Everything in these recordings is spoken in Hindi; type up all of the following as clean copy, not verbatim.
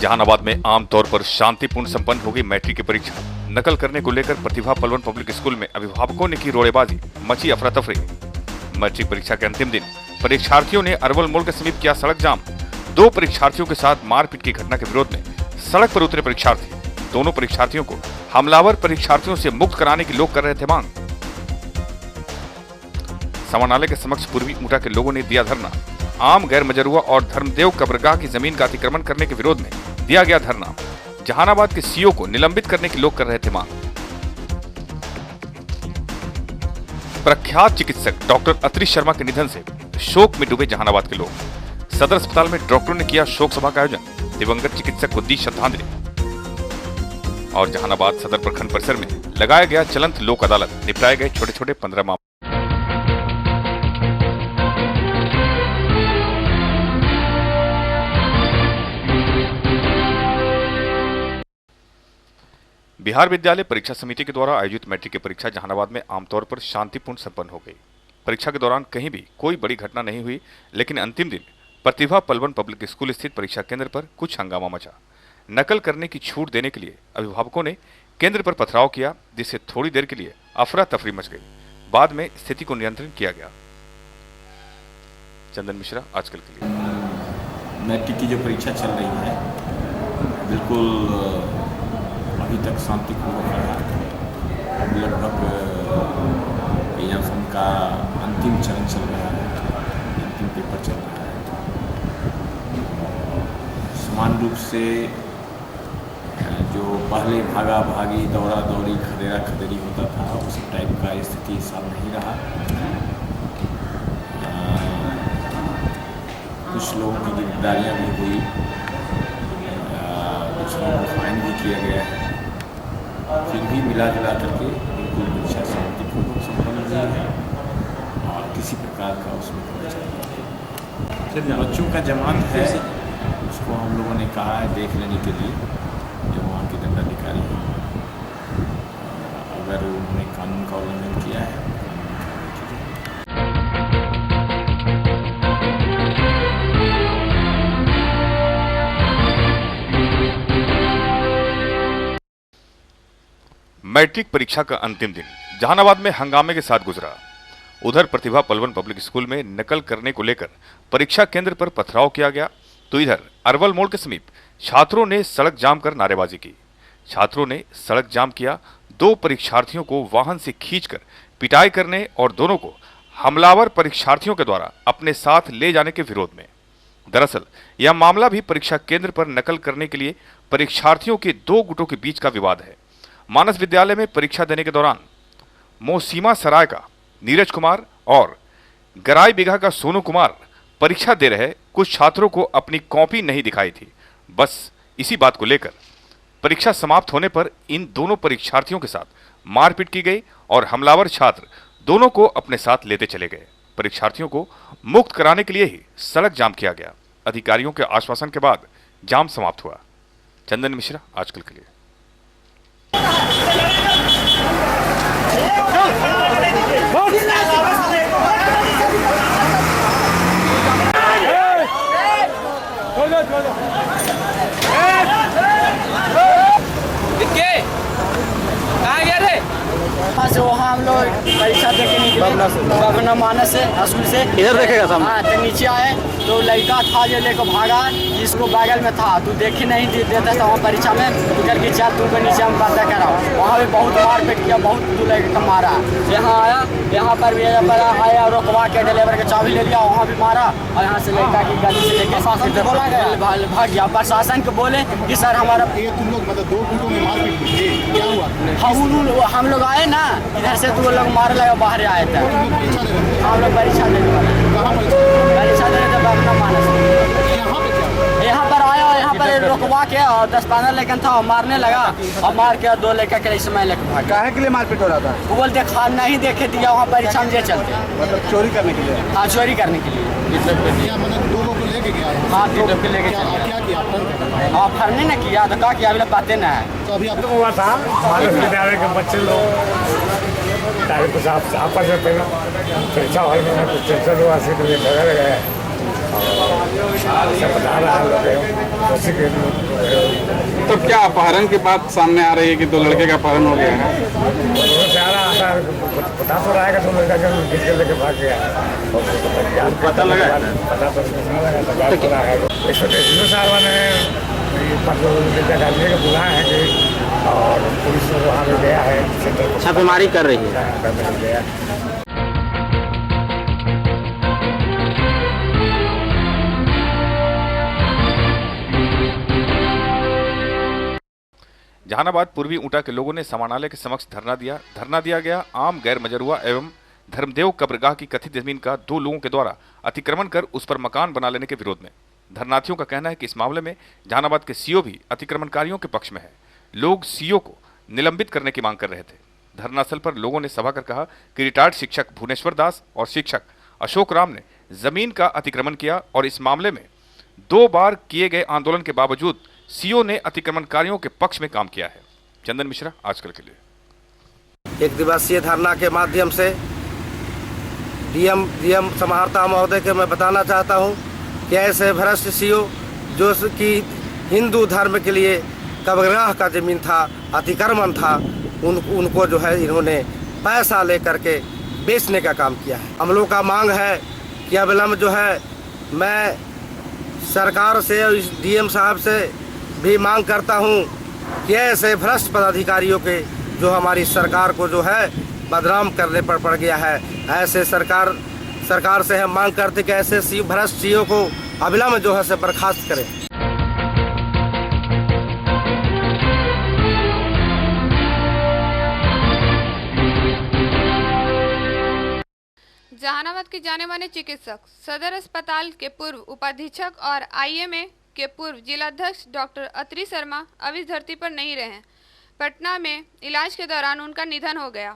जहानाबाद में आमतौर पर शांतिपूर्ण संपन्न हो गई मैट्रिक की परीक्षा। नकल करने को लेकर प्रतिभा पलवन पब्लिक स्कूल में अभिभावकों ने की रोड़ेबाजी, मची अफरा तफरी। मैट्रिक परीक्षा के अंतिम दिन परीक्षार्थियों ने अरवल मोड़ के समीप किया सड़क जाम। 2 परीक्षार्थियों के साथ मारपीट की घटना के विरोध में सड़क पर उतरे परीक्षार्थी। दोनों परीक्षार्थियों को हमलावर परीक्षार्थियों से मुक्त कराने की लोग कर रहे थे मांग। समानालय के समक्ष पूर्वी ऊटा के लोगों ने दिया धरना। आम गैर मजरुआ और धर्मदेव कब्रगाह की जमीन का अतिक्रमण करने के विरोध में दिया गया धरना। जहानाबाद के सीओ को निलंबित करने की लोग कर रहे थे मांग। प्रख्यात चिकित्सक डॉक्टर अत्रि शर्मा के निधन से शोक में डूबे जहानाबाद के लोग। सदर अस्पताल में डॉक्टरों ने किया शोक सभा का आयोजन। दिवंगत चिकित्सक को दी श्रद्धांजलि। और जहानाबाद सदर प्रखंड परिसर में लगाया गया चलंत लोक अदालत। निपटाए गए छोटे छोटे 15 मामले। बिहार विद्यालय परीक्षा समिति के द्वारा आयोजित मैट्रिक की परीक्षा जहानाबाद में आमतौर पर शांतिपूर्ण संपन्न हो गई। परीक्षा के दौरान कहीं भी कोई बड़ी घटना नहीं हुई, लेकिन अंतिम दिन प्रतिभा पलवन पब्लिक स्कूल स्थित परीक्षा केंद्र पर कुछ हंगामा मचा। नकल करने की छूट देने के लिए अभिभावकों ने केंद्र पर पथराव किया, जिससे थोड़ी देर के लिए अफरा तफरी मच गई। बाद में स्थिति को नियंत्रण किया गया। चंदन मिश्रा, आजकल के लिए। मैट्रिक की जो परीक्षा चल रही है बिल्कुल अभी तक शांतिपूर्वक रहा। अब लगभग एग्जाम का अंतिम चरण चल रहा है, अंतिम पेपर चल रहा है। समान रूप से जो पहले भागा भागी, दौड़ा दौड़ी, खदेरा खदेरी होता था, उस टाइप का स्थिति इस साल नहीं रहा। कुछ लोगों की गिरफ्तारियाँ भी हुई, कुछ लोगों को फाइन भी किया गया है। फिर भी मिला जुला करके बिल्कुल परीक्षा शांतिपूर्वक संपन्न हुई है और किसी प्रकार का उसमें कोई चल नहीं। बच्चों का जमात है, उसको हम लोगों ने कहा है देख लेने के लिए, जो वहाँ के दंडाधिकारी हैं। अगर उन्होंने कानून का उल्लंघन किया है, मैट्रिक परीक्षा का अंतिम दिन जहानाबाद में हंगामे के साथ गुजरा। उधर प्रतिभा पलवन पब्लिक स्कूल में नकल करने को लेकर परीक्षा केंद्र पर पथराव किया गया, तो इधर अरवल मोड़ के समीप छात्रों ने सड़क जाम कर नारेबाजी की। छात्रों ने सड़क जाम किया, 2 परीक्षार्थियों को वाहन से खींचकर पिटाई करने और दोनों को हमलावर परीक्षार्थियों के द्वारा अपने साथ ले जाने के विरोध में। दरअसल यह मामला भी परीक्षा केंद्र पर नकल करने के लिए परीक्षार्थियों के 2 गुटों के बीच का विवाद है। मानस विद्यालय में परीक्षा देने के दौरान मोसीमा सराय का नीरज कुमार और गराई बिघा का सोनू कुमार परीक्षा दे रहे कुछ छात्रों को अपनी कॉपी नहीं दिखाई थी। बस इसी बात को लेकर परीक्षा समाप्त होने पर इन दोनों परीक्षार्थियों के साथ मारपीट की गई और हमलावर छात्र दोनों को अपने साथ लेते चले गए। परीक्षार्थियों को मुक्त कराने के लिए ही सड़क जाम किया गया। अधिकारियों के आश्वासन के बाद जाम समाप्त हुआ। चंदन मिश्रा, आजकल के लिए। से वहाँ हम लोग परीक्षा देके निकले मानस से स्कूल से इधर देखेगा सामने। हाँ, तो नीचे आए तो लड़का था जो लेकर भागा, जिसको बगल में था तू देखे नहीं देता था वहाँ परीक्षा में, तो कल की चल तुमको नीचे हम पर्दा कराओ। वहाँ भी बहुत मारपीट किया, बहुत तू लड़के को मारा। यहाँ आया, यहाँ पर भी आया और रुकवा के ड्राइवर के चाबी ले लिया, वहाँ भी मारा और यहाँ से लड़का की गली से लेके भाग गया। प्रशासन को बोले कि सर हमारा तुम लोग मतलब 2 गुटों में मारपीट हुई, क्या हुआ? हम लोग आए ना इधर से, तो लोग मारे लगा, बाहर आए थे। हम लोग परीक्षा देने परीक्षा देने थे अपना मानस। यहाँ पर आया और यहाँ पर रुकवा के और 10-15 लेकिन था, मारने लगा और मार के 2 लेकर के समय लेकर भाग। काहे के लिए मारपीट हो रहा था? वो बोलते खा नहीं देखे दिया वहाँ परीक्षा में चलते, मतलब चोरी करने के लिए? हाँ, चोरी करने के लिए। मतलब 2 लोगों को लेके गया? हाँ, 2 लोग लेके क्या किया? हाँ, फरने न किया तो क्या किया, अभी बातें न है। तो अभी आप हुआ था मानस विद्यालय के बच्चे लोग कुछ आपस में परीक्षा हॉल में कुछ टेंशन हुआ, सीट में झगड़ गए। सब बता रहा है लोग उसी के लोग तो क्या अपहरण की बात सामने आ रही है कि 2 लड़के का अपहरण हो गया है? सारा आता है, बता तो रहा है कि तुम लड़का जो खींच के लेके भाग गया है। पता लगा? पता तो नहीं लगा, तो बात तो रहा है। इसमें साहब ने डालने के बुलाए हैं कि और पुलिस वहाँ पे गया है, छापेमारी कर रही है। गया। जहानाबाद पूर्वी ऊंटा के लोगों ने समानालय के समक्ष धरना दिया गया। आम गैर मजरूआ एवं धर्मदेव कब्रगाह की कथित जमीन का 2 लोगों के द्वारा अतिक्रमण कर उस पर मकान बना लेने के विरोध में। धरनार्थियों का कहना है कि इस मामले में जहानाबाद के सीओ भी अतिक्रमणकारियों के पक्ष में है। लोग सीओ को निलंबित करने की मांग कर रहे थे। धरनास्थल पर लोगों ने सभा कर कहा कि रिटायर्ड शिक्षक भुवनेश्वर दास और शिक्षक अशोक राम ने जमीन का अतिक्रमण किया और इस मामले में 2 बार किए गए आंदोलन के बावजूद सीओ ने अतिक्रमणकारियों के पक्ष में काम किया है। चंदन मिश्रा, आजकल के लिए। 1 दिवसीय धरना के माध्यम से डीएम समाहर्ता महोदय के मैं बताना चाहता हूं कि ऐसे भ्रष्ट सीओ जो कि हिंदू धर्म के लिए कब्रगाह का जमीन था, अतिक्रमण था, उनको जो है इन्होंने पैसा लेकर के बेचने का काम किया है। हम लोग का मांग है कि अविलंब जो है मैं सरकार से और डीएम साहब से भी मांग करता हूं कि ऐसे भ्रष्ट पदाधिकारियों के जो हमारी सरकार को जो है बदनाम करने पर पड़ गया है, ऐसे सरकार से हम मांग करते कि ऐसे भ्रष्ट सीओ को अविलंब जो है से बर्खास्त करें। जहानाबाद के जाने माने चिकित्सक, सदर अस्पताल के पूर्व उपाधीक्षक और आईएमए के पूर्व जिलाध्यक्ष डॉक्टर अत्रि शर्मा अब इस धरती पर नहीं रहे। पटना में इलाज के दौरान उनका निधन हो गया।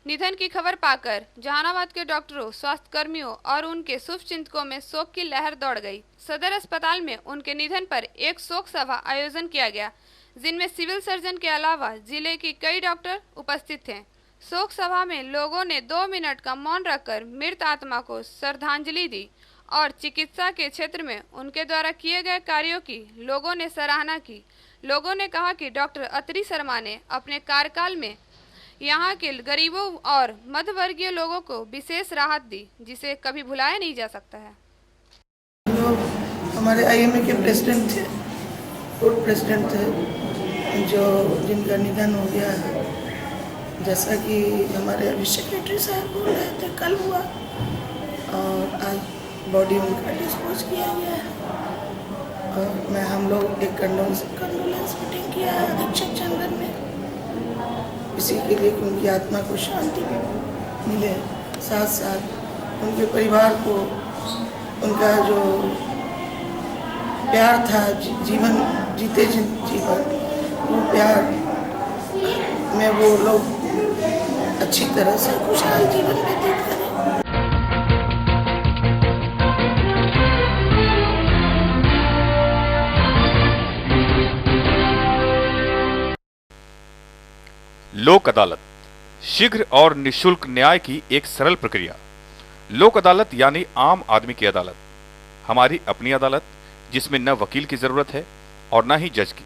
निधन की खबर पाकर जहानाबाद के डॉक्टरों, स्वास्थ्यकर्मियों और उनके शुभचिंतकों में शोक की लहर दौड़ गई। सदर अस्पताल में उनके निधन पर एक शोक सभा आयोजन किया गया, जिनमें सिविल सर्जन के अलावा जिले के कई डॉक्टर उपस्थित थे। शोक सभा में लोगों ने 2 मिनट का मौन रखकर मृत आत्मा को श्रद्धांजलि दी और चिकित्सा के क्षेत्र में उनके द्वारा किए गए कार्यों की लोगों ने सराहना की। लोगों ने कहा कि डॉक्टर अत्रि शर्मा ने अपने कार्यकाल में यहाँ के गरीबों और मध्यवर्गीय लोगों को विशेष राहत दी, जिसे कभी भुलाया नहीं जा सकता है। हमारे आईएमए के प्रेसिडेंट थे, बोर्ड प्रेसिडेंट थे, जो जिनका निधन हो गया है। जैसा कि हमारे अभी सेक्रेटरी साहब बोल रहे थे, कल हुआ और आज बॉडी उनका डिस्पोज किया गया है। और हम लोग एक कंडोलेंस मीटिंग किया है अधीक्षक चंदन में, इसी के लिए कि उनकी आत्मा को शांति मिले, साथ साथ उनके परिवार को उनका जो प्यार था, जीवन जीते जीवन, वो प्यार में वो लोग अच्छी तरह से खुशहाल जीवन व्यतीत करें। लोक अदालत, शीघ्र और निःशुल्क न्याय की एक सरल प्रक्रिया। लोक अदालत यानी आम आदमी की अदालत, हमारी अपनी अदालत, जिसमें न वकील की जरूरत है और न ही जज की,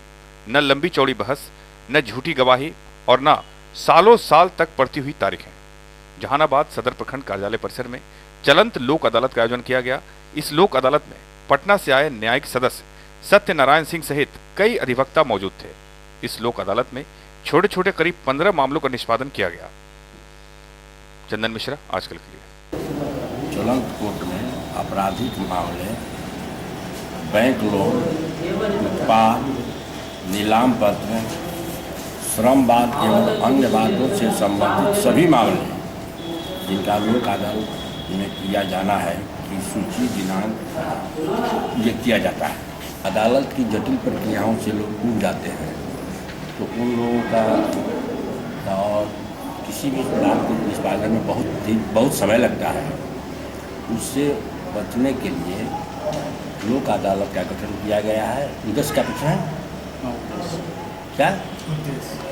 न लंबी चौड़ी बहस, न झूठी गवाही और न सालों साल तक पड़ती हुई तारीखें। जहानाबाद सदर प्रखंड कार्यालय परिसर में चलंत लोक अदालत का आयोजन किया गया। इस लोक अदालत में पटना से आए न्यायिक सदस्य सत्यनारायण सिंह सहित कई अधिवक्ता मौजूद थे। इस लोक अदालत में छोटे छोटे करीब 15 मामलों का निष्पादन किया गया। चंदन मिश्रा, आजकल के लिए। चलंत कोर्ट में आपराधिक मामले, बैंक लोन, उत्पाद, नीलाम पत्र, श्रमवाद एवं अन्य वादों से संबंधित सभी मामले जिनका लोक अदालत में किया जाना है की सूची दिनांक ये किया जाता है। अदालत की जटिल प्रक्रियाओं से लोग ऊब जाते हैं, तो उन लोगों का और किसी भी मामले के निष्पादन में बहुत समय लगता है। उससे बचने के लिए लोक अदालत का गठन किया गया है। उद्देश्य क्या पूछा है? क्या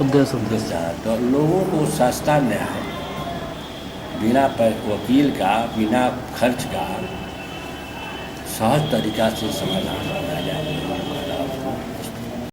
उद्देश्य है? तो लोगों को सस्ता न्याय, बिना वकील का, बिना खर्च का सहज तरीका से समाधान